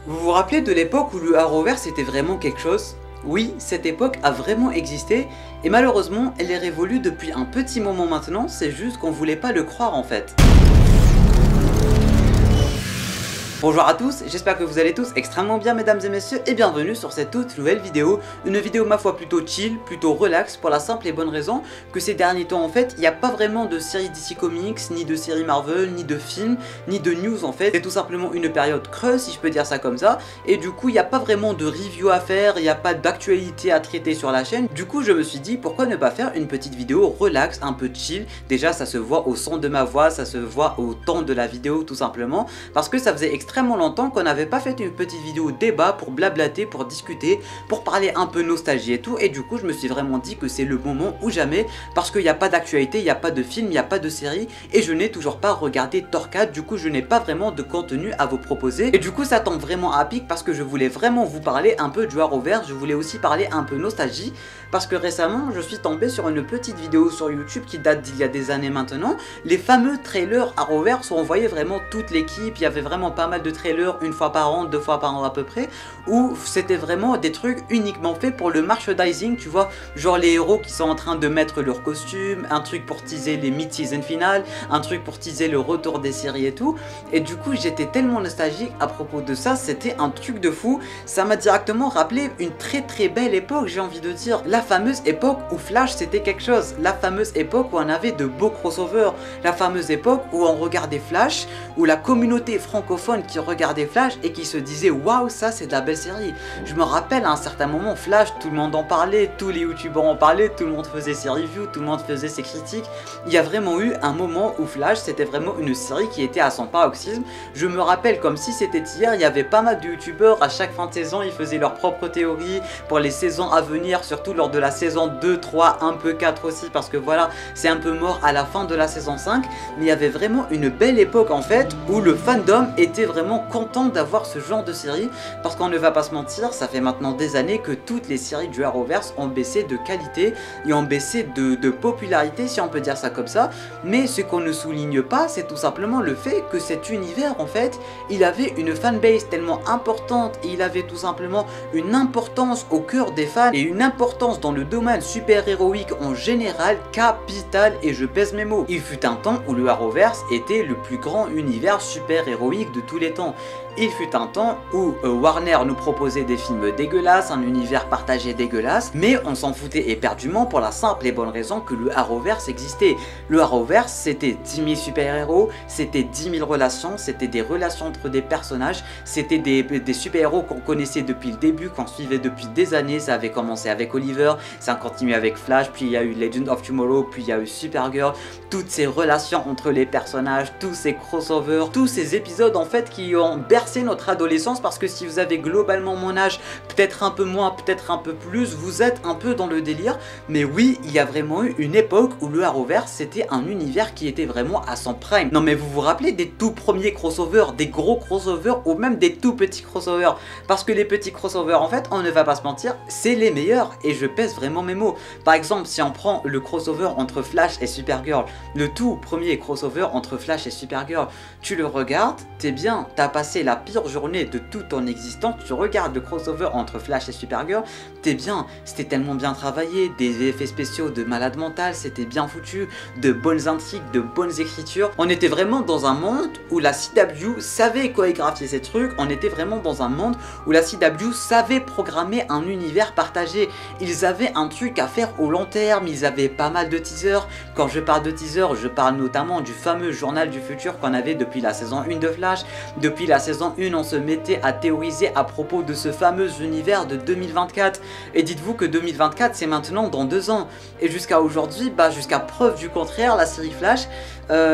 Vous vous rappelez de l'époque où le Arrowverse était vraiment quelque chose? Oui, cette époque a vraiment existé et malheureusement elle est révolue depuis un petit moment maintenant, c'est juste qu'on voulait pas le croire en fait. Bonjour à tous, j'espère que vous allez tous extrêmement bien mesdames et messieurs et bienvenue sur cette toute nouvelle vidéo. Une vidéo ma foi plutôt chill, plutôt relax pour la simple et bonne raison que ces derniers temps en fait il n'y a pas vraiment de série DC Comics, ni de série Marvel, ni de films, ni de news en fait. C'est tout simplement une période creuse si je peux dire ça comme ça et du coup il n'y a pas vraiment de review à faire, il n'y a pas d'actualité à traiter sur la chaîne. Du coup je me suis dit pourquoi ne pas faire une petite vidéo relax, un peu chill. Déjà ça se voit au son de ma voix, ça se voit au temps de la vidéo tout simplement parce que ça faisait extrêmement longtemps qu'on n'avait pas fait une petite vidéo débat pour blablater, pour discuter, pour parler un peu nostalgie et tout, et du coup je me suis vraiment dit que c'est le moment ou jamais parce qu'il n'y a pas d'actualité, il n'y a pas de film, il n'y a pas de série et je n'ai toujours pas regardé Thor 4, du coup je n'ai pas vraiment de contenu à vous proposer et du coup ça tombe vraiment à pic parce que je voulais vraiment vous parler un peu du Arrowverse, je voulais aussi parler un peu nostalgie parce que récemment je suis tombé sur une petite vidéo sur YouTube qui date d'il y a des années maintenant. Les fameux trailers Arrowverse où on voyait vraiment toute l'équipe, il y avait vraiment pas mal de trailers une fois par an, 2 fois par an à peu près, où c'était vraiment des trucs uniquement faits pour le merchandising, tu vois, genre les héros qui sont en train de mettre leur costume, un truc pour teaser les mid-season finales, un truc pour teaser le retour des séries et tout, et du coup j'étais tellement nostalgique à propos de ça, c'était un truc de fou, ça m'a directement rappelé une très belle époque, j'ai envie de dire, la fameuse époque où Flash c'était quelque chose, la fameuse époque où on avait de beaux crossovers, la fameuse époque où on regardait Flash, où la communauté francophone qui regardait Flash et qui se disait waouh ça c'est de la belle série. Je me rappelle à un certain moment Flash, tout le monde en parlait, tous les youtubeurs en parlaient, tout le monde faisait ses reviews, tout le monde faisait ses critiques. Il y a vraiment eu un moment où Flash c'était vraiment une série qui était à son paroxysme. Je me rappelle comme si c'était hier, il y avait pas mal de youtubeurs, à chaque fin de saison ils faisaient leurs propres théories pour les saisons à venir, surtout lors de la saison 2, 3, un peu 4 aussi parce que voilà c'est un peu mort à la fin de la saison 5, mais il y avait vraiment une belle époque en fait où le fandom était vraiment content d'avoir ce genre de série parce qu'on ne va pas se mentir, ça fait maintenant des années que toutes les séries du Arrowverse ont baissé de qualité et ont baissé de popularité si on peut dire ça comme ça, mais ce qu'on ne souligne pas c'est tout simplement le fait que cet univers en fait il avait une fanbase tellement importante et il avait tout simplement une importance au cœur des fans et une importance dans le domaine super héroïque en général capitale, et je pèse mes mots. Il fut un temps où le Arrowverse était le plus grand univers super héroïque de tous les temps. Il fut un temps où Warner nous proposait des films dégueulasses, un univers partagé dégueulasse, mais on s'en foutait éperdument pour la simple et bonne raison que le Arrowverse existait. Le Arrowverse c'était 10 000 super-héros, c'était 10 000 relations, c'était des relations entre des personnages, c'était des super-héros qu'on connaissait depuis le début, qu'on suivait depuis des années. Ça avait commencé avec Oliver, ça a continué avec Flash, puis il y a eu Legend of Tomorrow, puis il y a eu Supergirl, toutes ces relations entre les personnages, tous ces crossovers, tous ces épisodes en fait qui ont bercé notre adolescence, parce que si vous avez globalement mon âge, peut-être un peu moins, peut-être un peu plus, vous êtes un peu dans le délire, mais oui, il y a vraiment eu une époque où le Arrowverse c'était un univers qui était vraiment à son prime. Non mais vous vous rappelez des tout premiers crossovers, des gros crossovers ou même des tout petits crossovers, parce que les petits crossovers en fait, on ne va pas se mentir, c'est les meilleurs et je pèse vraiment mes mots. Par exemple, si on prend le crossover entre Flash et Supergirl, le tout premier crossover entre Flash et Supergirl, tu le regardes, t'es bien, t'as passé la pire journée de toute ton existence, tu regardes le crossover entre Flash et Supergirl, t'es bien, c'était tellement bien travaillé, des effets spéciaux de malade mental, c'était bien foutu, de bonnes intrigues, de bonnes écritures. On était vraiment dans un monde où la CW savait chorégraphier ces trucs, on était vraiment dans un monde où la CW savait programmer un univers partagé. Ils avaient un truc à faire au long terme, ils avaient pas mal de teasers. Quand je parle de teasers, je parle notamment du fameux journal du futur qu'on avait depuis la saison 1 de Flash. Depuis la saison 1, on se mettait à théoriser à propos de ce fameux univers de 2024. Et dites-vous que 2024, c'est maintenant dans 2 ans. Et jusqu'à aujourd'hui, jusqu'à preuve du contraire, la série Flash,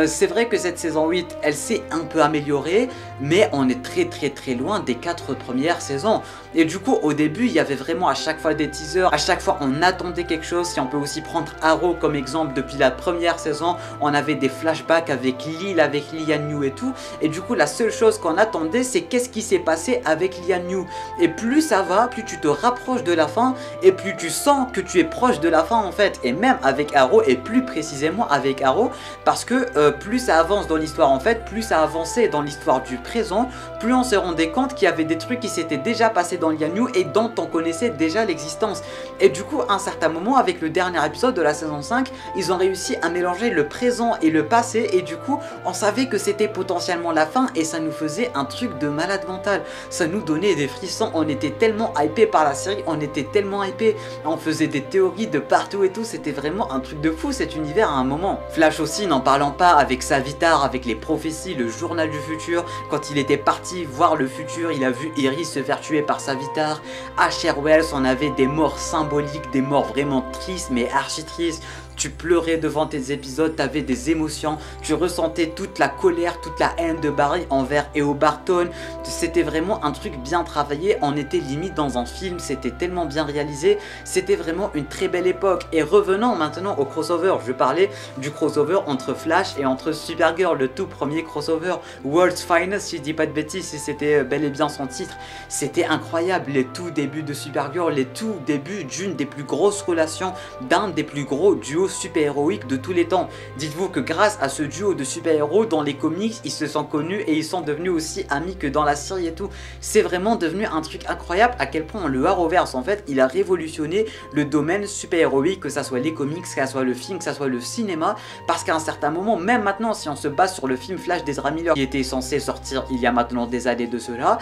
c'est vrai que cette saison 8, elle s'est un peu améliorée, mais on est très loin des 4 premières saisons. Et du coup, au début, il y avait vraiment à chaque fois des teasers, à chaque fois on attendait quelque chose. Si on peut aussi prendre Arrow comme exemple, depuis la première saison, on avait des flashbacks avec Lil, avec Lian Yu et tout. Et du coup, la seule chose qu'on attendait, c'est qu'est-ce qui s'est passé avec Lian Yu. Et plus ça va, plus tu te rapproches de la fin, et plus tu sens que tu es proche de la fin en fait. Et même avec Arrow, et plus précisément avec Arrow, parce que que plus ça avance dans l'histoire en fait, plus ça avançait dans l'histoire du présent, plus on se rendait compte qu'il y avait des trucs qui s'étaient déjà passés dans Lian Yu et dont on connaissait déjà l'existence. Et du coup, à un certain moment, avec le dernier épisode de la saison 5, ils ont réussi à mélanger le présent et le passé, et du coup, on savait que c'était potentiellement la fin, et ça nous faisait un truc de malade mental. Ça nous donnait des frissons, on était tellement hypé par la série, on était tellement hypé, on faisait des théories de partout et tout, c'était vraiment un truc de fou cet univers à un moment. Flash aussi, n'en parlant pas, avec Savitar, avec les prophéties, le journal du futur, quand il était parti voir le futur, il a vu Iris se faire tuer par Savitar. À Sherwell, on avait des morts symboliques, des morts vraiment tristes, mais archi tristes. Tu pleurais devant tes épisodes, t'avais des émotions, tu ressentais toute la colère, toute la haine de Barry envers Eo Barton. C'était vraiment un truc bien travaillé, on était limite dans un film, c'était tellement bien réalisé, c'était vraiment une très belle époque. Et revenons maintenant au crossover, je parlais du crossover entre Flash et entre Supergirl, le tout premier crossover, World's Finest, si je dis pas de bêtises, si c'était bel et bien son titre. C'était incroyable, les tout débuts de Supergirl, les tout débuts d'une des plus grosses relations, d'un des plus gros duos super-héroïque de tous les temps. Dites-vous que grâce à ce duo de super-héros dans les comics, ils se sont connus et ils sont devenus aussi amis que dans la série et tout. C'est vraiment devenu un truc incroyable à quel point le Arrowverse en fait, il a révolutionné le domaine super-héroïque, que ça soit les comics, que ça soit le film, que ça soit le cinéma, parce qu'à un certain moment, même maintenant, si on se base sur le film Flash d'Ezra Miller qui était censé sortir il y a maintenant des années de cela,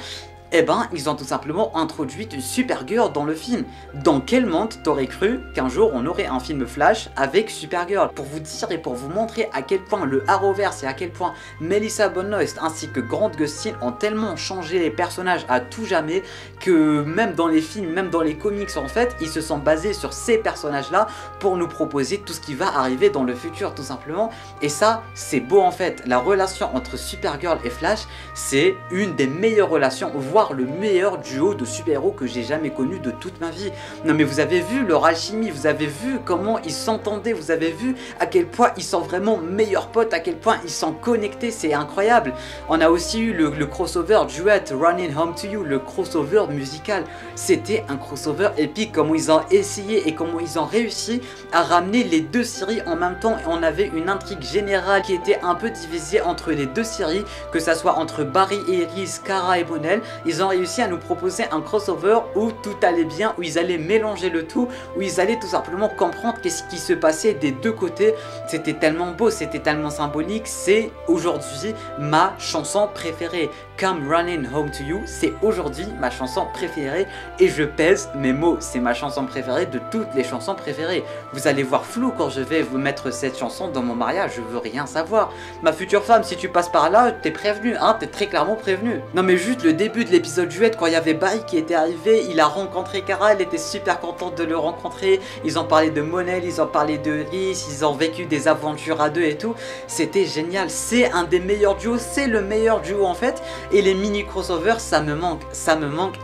eh ben, ils ont tout simplement introduit une Supergirl dans le film. Dans quel monde t'aurais cru qu'un jour on aurait un film Flash avec Supergirl? Pour vous dire et pour vous montrer à quel point le Arrowverse et à quel point Melissa Benoist ainsi que Grant Gustin ont tellement changé les personnages à tout jamais que même dans les films, même dans les comics en fait, ils se sont basés sur ces personnages-là pour nous proposer tout ce qui va arriver dans le futur tout simplement. Et ça, c'est beau en fait. La relation entre Supergirl et Flash, c'est une des meilleures relations, voire le meilleur duo de super-héros que j'ai jamais connu de toute ma vie. Non mais vous avez vu leur alchimie, vous avez vu comment ils s'entendaient, vous avez vu à quel point ils sont vraiment meilleurs potes, à quel point ils sont connectés, c'est incroyable. On a aussi eu le crossover duet Running Home to You, le crossover musical. C'était un crossover épique, comment ils ont essayé et comment ils ont réussi à ramener les deux séries en même temps, et on avait une intrigue générale qui était un peu divisée entre les deux séries, que ça soit entre Barry et Iris, Kara et Mon-El. Ils ont réussi à nous proposer un crossover où tout allait bien, où ils allaient mélanger le tout, où ils allaient tout simplement comprendre qu'est-ce qui se passait des deux côtés. C'était tellement beau, c'était tellement symbolique. C'est aujourd'hui ma chanson préférée. Come Running Home to You, c'est aujourd'hui ma chanson préférée, et je pèse mes mots, c'est ma chanson préférée de toutes les chansons préférées. Vous allez voir flou quand je vais vous mettre cette chanson dans mon mariage, je veux rien savoir. Ma future femme, si tu passes par là, t'es prévenu, hein, t'es très clairement prévenu. Non mais juste le début de l'épisode duet, quand il y avait Barry qui était arrivé, il a rencontré Kara, elle était super contente de le rencontrer, ils ont parlé de Mon-El, ils ont parlé de Iris, ils ont vécu des aventures à deux et tout, c'était génial, c'est un des meilleurs duos, c'est le meilleur duo en fait. Et les mini crossovers, ça me manque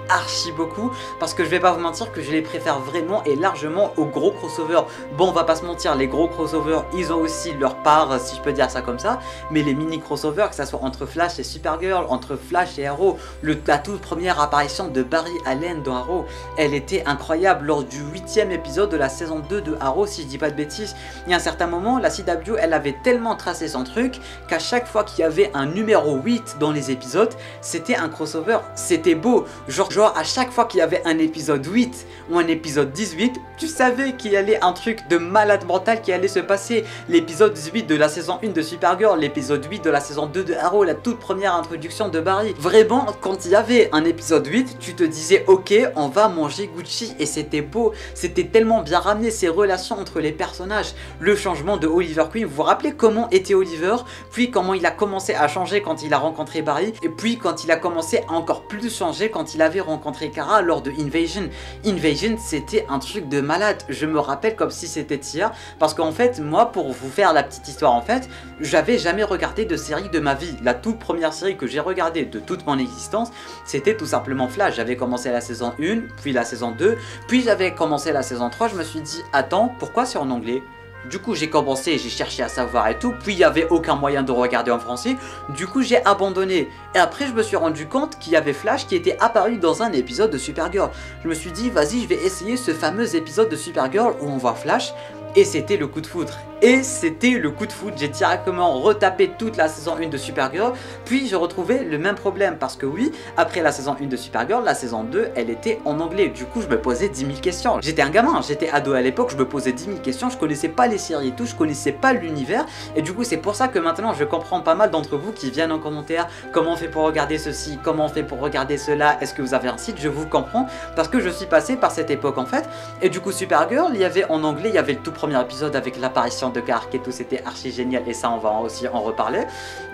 archi beaucoup, parce que je vais pas vous mentir que je les préfère vraiment et largement aux gros crossovers. Bon, on va pas se mentir, les gros crossovers, ils ont aussi leur part, si je peux dire ça comme ça, mais les mini crossovers, que ça soit entre Flash et Supergirl, entre Flash et Arrow, la toute première apparition de Barry Allen dans Arrow, elle était incroyable lors du 8e épisode de la saison 2 de Arrow, si je dis pas de bêtises. Il y a un certain moment, la CW, elle avait tellement tracé son truc qu'à chaque fois qu'il y avait un numéro 8 dans les épisodes, c'était un crossover, c'était beau. Genre à chaque fois qu'il y avait un épisode 8 ou un épisode 18, tu savais qu'il y allait un truc de malade mental qui allait se passer. L'épisode 18 de la saison 1 de Supergirl, l'épisode 8 de la saison 2 de Arrow, la toute première introduction de Barry. Vraiment, quand il y avait un épisode 8, tu te disais ok, on va manger Gucci, et c'était beau. C'était tellement bien ramené, ces relations entre les personnages. Le changement de Oliver Queen, vous vous rappelez comment était Oliver, puis comment il a commencé à changer quand il a rencontré Barry, et puis quand il a commencé à encore plus changer quand il avait rencontré Kara lors de Invasion. Invasion, c'était un truc de malade, je me rappelle comme si c'était hier, parce qu'en fait, moi, pour vous faire la petite histoire, en fait, j'avais jamais regardé de série de ma vie. La toute première série que j'ai regardée de toute mon existence, c'était tout simplement Flash. J'avais commencé la saison 1, puis la saison 2, puis j'avais commencé la saison 3, je me suis dit, attends, pourquoi c'est en anglais ? Du coup j'ai commencé, j'ai cherché à savoir et tout, puis il n'y avait aucun moyen de regarder en français, du coup j'ai abandonné. Et après je me suis rendu compte qu'il y avait Flash qui était apparu dans un épisode de Supergirl. Je me suis dit vas-y, je vais essayer ce fameux épisode de Supergirl où on voit Flash, Et c'était le coup de foudre. Et c'était le coup de foudre. J'ai directement retapé toute la saison 1 de Supergirl. Puis je retrouvais le même problème. Parce que oui, après la saison 1 de Supergirl, la saison 2, elle était en anglais. Du coup, je me posais 10 000 questions. J'étais un gamin, j'étais ado à l'époque, je me posais 10 000 questions. Je connaissais pas les séries et tout, je connaissais pas l'univers. Et du coup, c'est pour ça que maintenant, je comprends pas mal d'entre vous qui viennent en commentaire. Comment on fait pour regarder ceci? Comment on fait pour regarder cela? Est-ce que vous avez un site? Je vous comprends. Parce que je suis passé par cette époque en fait. Et du coup, Supergirl, il y avait en anglais, il y avait le tout premier épisode avec l'apparition de Clark et tout, c'était archi génial et ça on va aussi en reparler.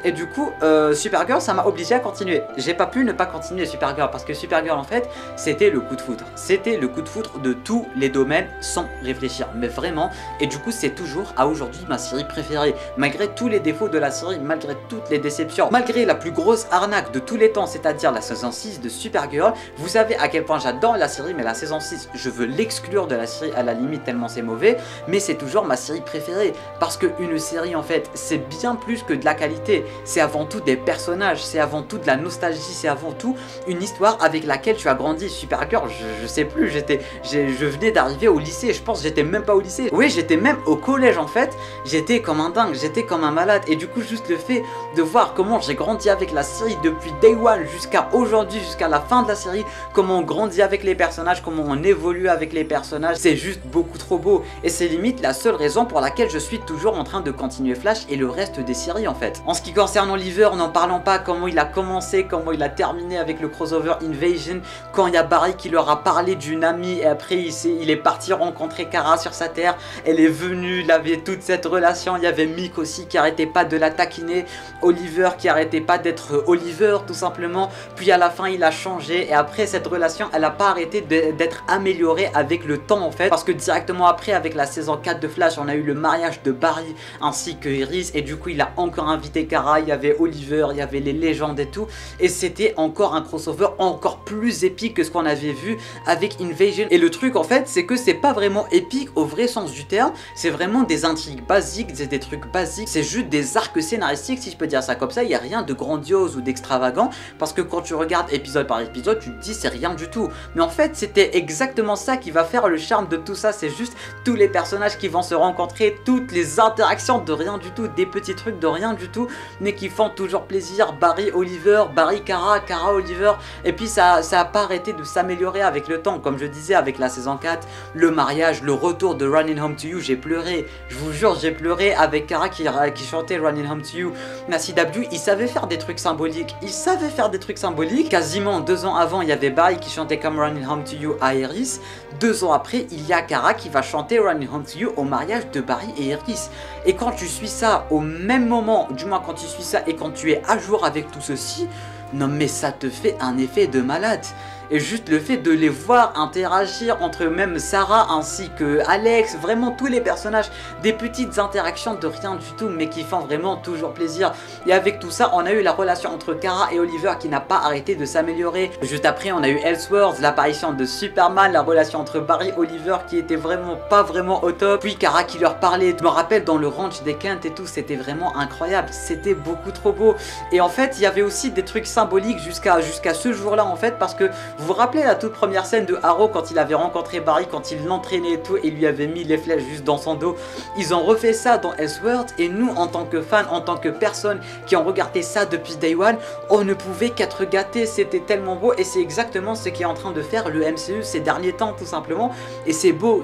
Et du coup Supergirl, ça m'a obligé à continuer. J'ai pas pu ne pas continuer Supergirl parce que Supergirl en fait c'était le coup de foudre. C'était le coup de foudre de tous les domaines sans réfléchir, mais vraiment. Et du coup c'est toujours à aujourd'hui ma série préférée. Malgré tous les défauts de la série, malgré toutes les déceptions, malgré la plus grosse arnaque de tous les temps, c'est-à-dire la saison 6 de Supergirl. Vous savez à quel point j'adore la série, mais la saison 6 je veux l'exclure de la série à la limite tellement c'est mauvais. Mais c'est toujours ma série préférée parce qu'une série en fait c'est bien plus que de la qualité, c'est avant tout des personnages, c'est avant tout de la nostalgie, c'est avant tout une histoire avec laquelle tu as grandi. Supergirl, je sais plus, je venais d'arriver au lycée, je pense que j'étais même pas au lycée, oui j'étais même au collège en fait, j'étais comme un dingue, j'étais comme un malade. Et du coup juste le fait de voir comment j'ai grandi avec la série depuis Day One jusqu'à aujourd'hui, jusqu'à la fin de la série, comment on grandit avec les personnages, comment on évolue avec les personnages, c'est juste beaucoup trop beau. Et c'est limite la seule raison pour laquelle je suis toujours en train de continuer Flash et le reste des séries en fait. En ce qui concerne Oliver, n'en parlons pas, comment il a commencé, comment il a terminé avec le crossover Invasion, quand il y a Barry qui leur a parlé d'une amie et après il est parti rencontrer Kara sur sa terre, elle est venue, il avait toute cette relation, il y avait Mick aussi qui arrêtait pas de la taquiner, Oliver qui arrêtait pas d'être Oliver tout simplement, puis à la fin il a changé et après cette relation elle a pas arrêté d'être améliorée avec le temps en fait, parce que directement après avec la saison 4 de Flash on a eu le mariage de Barry ainsi que Iris et du coup il a encore invité Kara, il y avait Oliver, il y avait les légendes et tout, et c'était encore un crossover encore plus épique que ce qu'on avait vu avec Invasion. Et le truc en fait c'est que c'est pas vraiment épique au vrai sens du terme, c'est vraiment des intrigues basiques, c'est des trucs basiques, c'est juste des arcs scénaristiques si je peux dire ça comme ça, il n'y a rien de grandiose ou d'extravagant, parce que quand tu regardes épisode par épisode tu te dis c'est rien du tout, mais en fait c'était exactement ça qui va faire le charme de tout ça, c'est juste tous les personnages qui vont se rencontrer, toutes les interactions de rien du tout, des petits trucs de rien du tout, mais qui font toujours plaisir. Barry Oliver, Barry Kara, Kara Oliver, et puis ça a pas arrêté de s'améliorer avec le temps, comme je disais avec la saison 4, le mariage, le retour de Running Home to You, j'ai pleuré, je vous jure j'ai pleuré avec Kara qui chantait Running Home to You. La CW, il savait faire des trucs symboliques, il savait faire des trucs symboliques. Quasiment 2 ans avant il y avait Barry qui chantait comme Running Home to You à Iris, 2 ans après il y a Kara qui va chanter Running Home to You au mariage de Barry et Iris. Et quand tu suis ça au même moment, du moins quand tu suis ça et quand tu es à jour avec tout ceci, non mais ça te fait un effet de malade. Et juste le fait de les voir interagir entre même Sarah ainsi que Alex, vraiment tous les personnages, des petites interactions de rien du tout mais qui font vraiment toujours plaisir. Et avec tout ça on a eu la relation entre Kara et Oliver qui n'a pas arrêté de s'améliorer. Juste après on a eu Elseworlds, l'apparition de Superman, la relation entre Barry et Oliver qui était vraiment pas vraiment au top, puis Kara qui leur parlait, je me rappelle dans le ranch des Kent et tout, c'était vraiment incroyable, c'était beaucoup trop beau. Et en fait il y avait aussi des trucs symboliques jusqu'à ce jour là en fait, parce que vous vous rappelez la toute première scène de Arrow quand il avait rencontré Barry, quand il l'entraînait et tout et lui avait mis les flèches juste dans son dos. Ils ont refait ça dans Elseworlds et nous en tant que fans, en tant que personnes qui ont regardé ça depuis Day One, on ne pouvait qu'être gâtés, c'était tellement beau. Et c'est exactement ce qui est en train de faire le MCU ces derniers temps tout simplement. Et c'est beau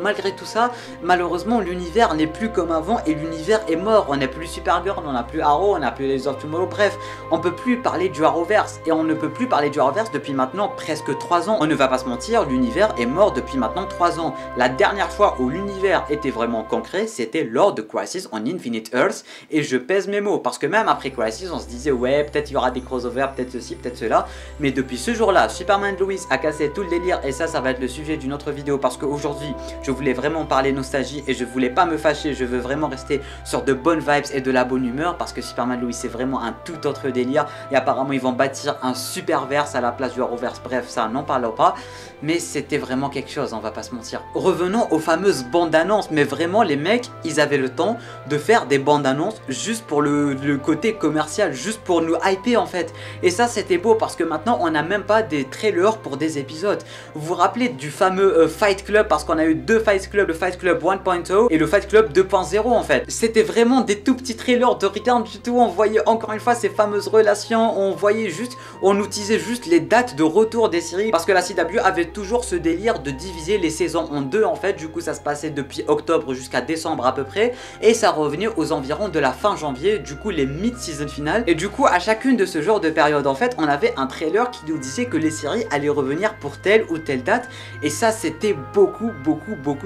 malgré tout ça. Malheureusement l'univers n'est plus comme avant et l'univers est mort. On n'a plus Supergirl, on n'a plus Arrow, on n'a plus les of Tomorrow, bref on peut plus parler du Arrowverse. Et on ne peut plus parler du Arrowverse depuis maintenant presque 3 ans. On ne va pas se mentir, l'univers est mort depuis maintenant 3 ans. La dernière fois où l'univers était vraiment concret, c'était lors de Crisis on Infinite Earths. Et je pèse mes mots, parce que même après Crisis, on se disait ouais, peut-être il y aura des crossovers, peut-être ceci, peut-être cela. Mais depuis ce jour-là, Superman Lois a cassé tout le délire. Et ça va être le sujet d'une autre vidéo, parce qu'aujourd'hui, je voulais vraiment parler nostalgie et je voulais pas me fâcher. Je veux vraiment rester sur de bonnes vibes et de la bonne humeur, parce que Superman Lois c'est vraiment un tout autre délire. Et apparemment, ils vont bâtir un super verse à la place du Arrowverse Arrowverse, bref ça n'en parlons pas, mais c'était vraiment quelque chose, on va pas se mentir. Revenons aux fameuses bandes annonces, mais vraiment les mecs ils avaient le temps de faire des bandes annonces juste pour le côté commercial, juste pour nous hyper en fait, et ça c'était beau parce que maintenant on n'a même pas des trailers pour des épisodes. Vous vous rappelez du fameux Fight Club, parce qu'on a eu deux Fight Club, le Fight Club 1.0 et le Fight Club 2.0 en fait. C'était vraiment des tout petits trailers de rien du tout, on voyait encore une fois ces fameuses relations, on voyait juste, on utilisait juste les dates de retour des séries, parce que la CW avait toujours ce délire de diviser les saisons en deux en fait, du coup ça se passait depuis octobre jusqu'à décembre à peu près, et ça revenait aux environs de la fin janvier, du coup les mid-season finales, et du coup à chacune de ce genre de période en fait, on avait un trailer qui nous disait que les séries allaient revenir pour telle ou telle date, et ça c'était beaucoup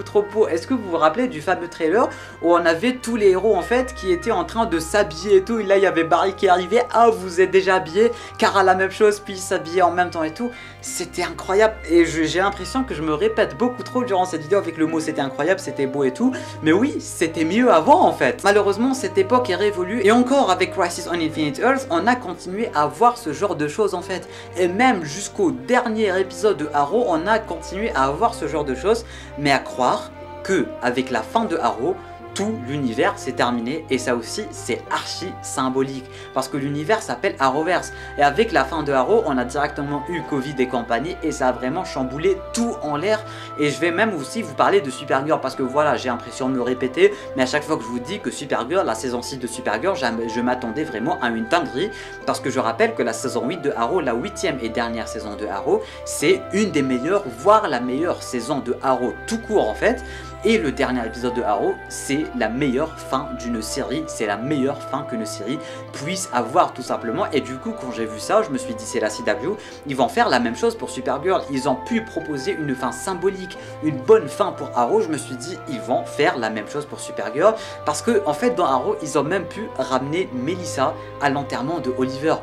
trop beau. Est-ce que vous vous rappelez du fameux trailer où on avait tous les héros en fait qui étaient en train de s'habiller et tout, et là il y avait Barry qui arrivait, ah vous êtes déjà habillé, Kara la même chose, puis s'habiller en même temps et tout, c'était incroyable, et j'ai l'impression que je me répète beaucoup trop durant cette vidéo avec le mot c'était incroyable, c'était beau et tout, mais oui c'était mieux avant en fait. Malheureusement cette époque est révolue, et encore avec Crisis on Infinite Earths on a continué à voir ce genre de choses en fait, et même jusqu'au dernier épisode de Arrow on a continué à avoir ce genre de choses, mais à croire que avec la fin de Arrow tout l'univers s'est terminé, et ça aussi c'est archi symbolique parce que l'univers s'appelle Arrowverse, et avec la fin de Arrow on a directement eu Covid et compagnie, et ça a vraiment chamboulé tout en l'air. Et je vais même aussi vous parler de Supergirl parce que voilà, j'ai l'impression de me répéter, mais à chaque fois que je vous dis que Supergirl, la saison 6 de Supergirl, je m'attendais vraiment à une dinguerie, parce que je rappelle que la saison 8 de Arrow, la 8e et dernière saison de Arrow, c'est une des meilleures, voire la meilleure saison de Arrow tout court en fait. Et le dernier épisode de Arrow, c'est la meilleure fin d'une série, c'est la meilleure fin qu'une série puisse avoir tout simplement. Et du coup quand j'ai vu ça, je me suis dit c'est la CW, ils vont faire la même chose pour Supergirl, ils ont pu proposer une fin symbolique, une bonne fin pour Arrow, je me suis dit ils vont faire la même chose pour Supergirl, parce que en fait dans Arrow ils ont même pu ramener Melissa à l'enterrement de Oliver.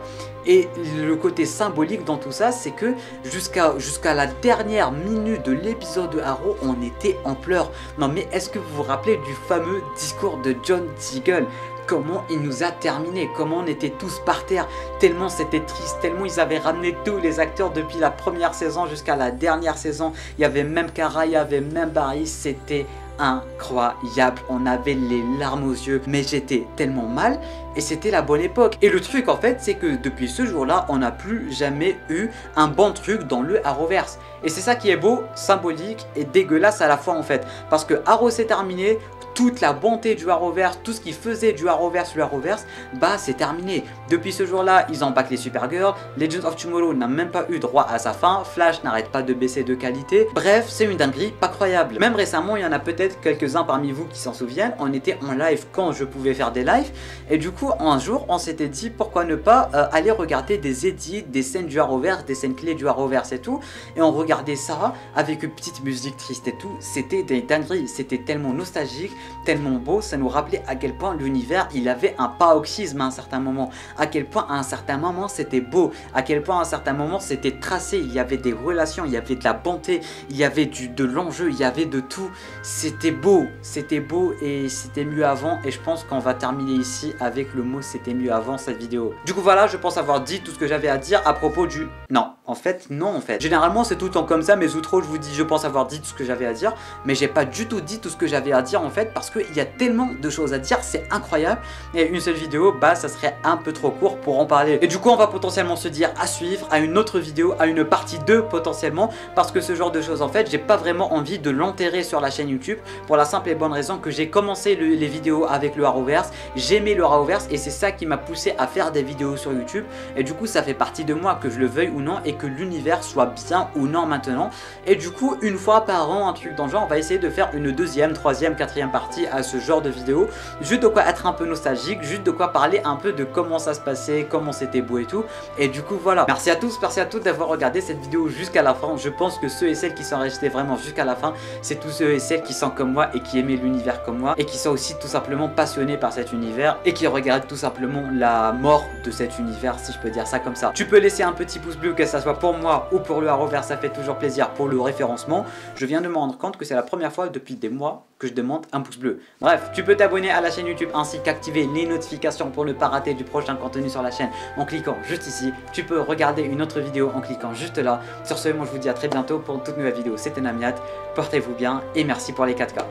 Et le côté symbolique dans tout ça, c'est que jusqu'à la dernière minute de l'épisode de Arrow, on était en pleurs. Non mais est-ce que vous vous rappelez du fameux discours de John Diggle? Comment il nous a terminé, comment on était tous par terre, tellement c'était triste, tellement ils avaient ramené tous les acteurs depuis la première saison jusqu'à la dernière saison. Il y avait même Kara, il y avait même Barry, c'était incroyable, on avait les larmes aux yeux, mais j'étais tellement mal, et c'était la bonne époque. Et le truc en fait, c'est que depuis ce jour-là, on n'a plus jamais eu un bon truc dans le Arrowverse. Et c'est ça qui est beau, symbolique et dégueulasse à la fois en fait, parce que Arrow s'est terminé, toute la bonté du Arrowverse, tout ce qui faisait du Arrowverse, le Arrowverse, bah c'est terminé. Depuis ce jour-là, ils ont bâclé Supergirl, Legends of Tomorrow n'a même pas eu droit à sa fin, Flash n'arrête pas de baisser de qualité, bref, c'est une dinguerie pas croyable. Même récemment, il y en a peut-être quelques-uns parmi vous qui s'en souviennent, on était en live quand je pouvais faire des lives, et du coup, un jour, on s'était dit pourquoi ne pas aller regarder des edits, des scènes du Arrowverse, des scènes clés du Arrowverse et tout, et on regardait ça avec une petite musique triste et tout, c'était des dingueries, c'était tellement nostalgique, tellement beau, ça nous rappelait à quel point l'univers il avait un paroxysme à un certain moment, à quel point à un certain moment c'était beau, à quel point à un certain moment c'était tracé, il y avait des relations, il y avait de la bonté, il y avait de l'enjeu, il y avait de tout, c'était beau et c'était mieux avant, et je pense qu'on va terminer ici avec le mot c'était mieux avant cette vidéo. Du coup voilà, je pense avoir dit tout ce que j'avais à dire à propos du... Non, en fait. Généralement c'est tout le temps comme ça, mes outros je vous dis je pense avoir dit tout ce que j'avais à dire, mais j'ai pas du tout dit tout ce que j'avais à dire en fait, parce qu'il y a tellement de choses à dire, c'est incroyable, et une seule vidéo, bah ça serait un peu trop court pour en parler. Et du coup on va potentiellement se dire à suivre, à une autre vidéo, à une partie 2 potentiellement, parce que ce genre de choses en fait, j'ai pas vraiment envie de l'enterrer sur la chaîne YouTube, pour la simple et bonne raison que j'ai commencé les vidéos avec le Arrowverse, j'aimais le Arrowverse, et c'est ça qui m'a poussé à faire des vidéos sur YouTube, et du coup ça fait partie de moi, que je le veuille ou non, et que l'univers soit bien ou non maintenant, et du coup une fois par an, un truc dans le genre, on va essayer de faire une deuxième, troisième, quatrième partie à ce genre de vidéo, juste de quoi être un peu nostalgique, juste de quoi parler un peu de comment ça se passait, comment c'était beau et tout, et du coup voilà. Merci à tous, merci à toutes d'avoir regardé cette vidéo jusqu'à la fin. Je pense que ceux et celles qui sont restés vraiment jusqu'à la fin, c'est tous ceux et celles qui sont comme moi et qui aimaient l'univers comme moi, et qui sont aussi tout simplement passionnés par cet univers, et qui regardent tout simplement la mort de cet univers, si je peux dire ça comme ça. Tu peux laisser un petit pouce bleu, que ça soit pour moi ou pour le Arrowverse, ça fait toujours plaisir pour le référencement. Je viens de me rendre compte que c'est la première fois depuis des mois que je demande un pouce bleu. Bref, tu peux t'abonner à la chaîne YouTube ainsi qu'activer les notifications pour ne pas rater du prochain contenu sur la chaîne en cliquant juste ici. Tu peux regarder une autre vidéo en cliquant juste là. Sur ce, moi je vous dis à très bientôt pour une toute nouvelle vidéo. C'était Namiat, portez-vous bien et merci pour les 4K.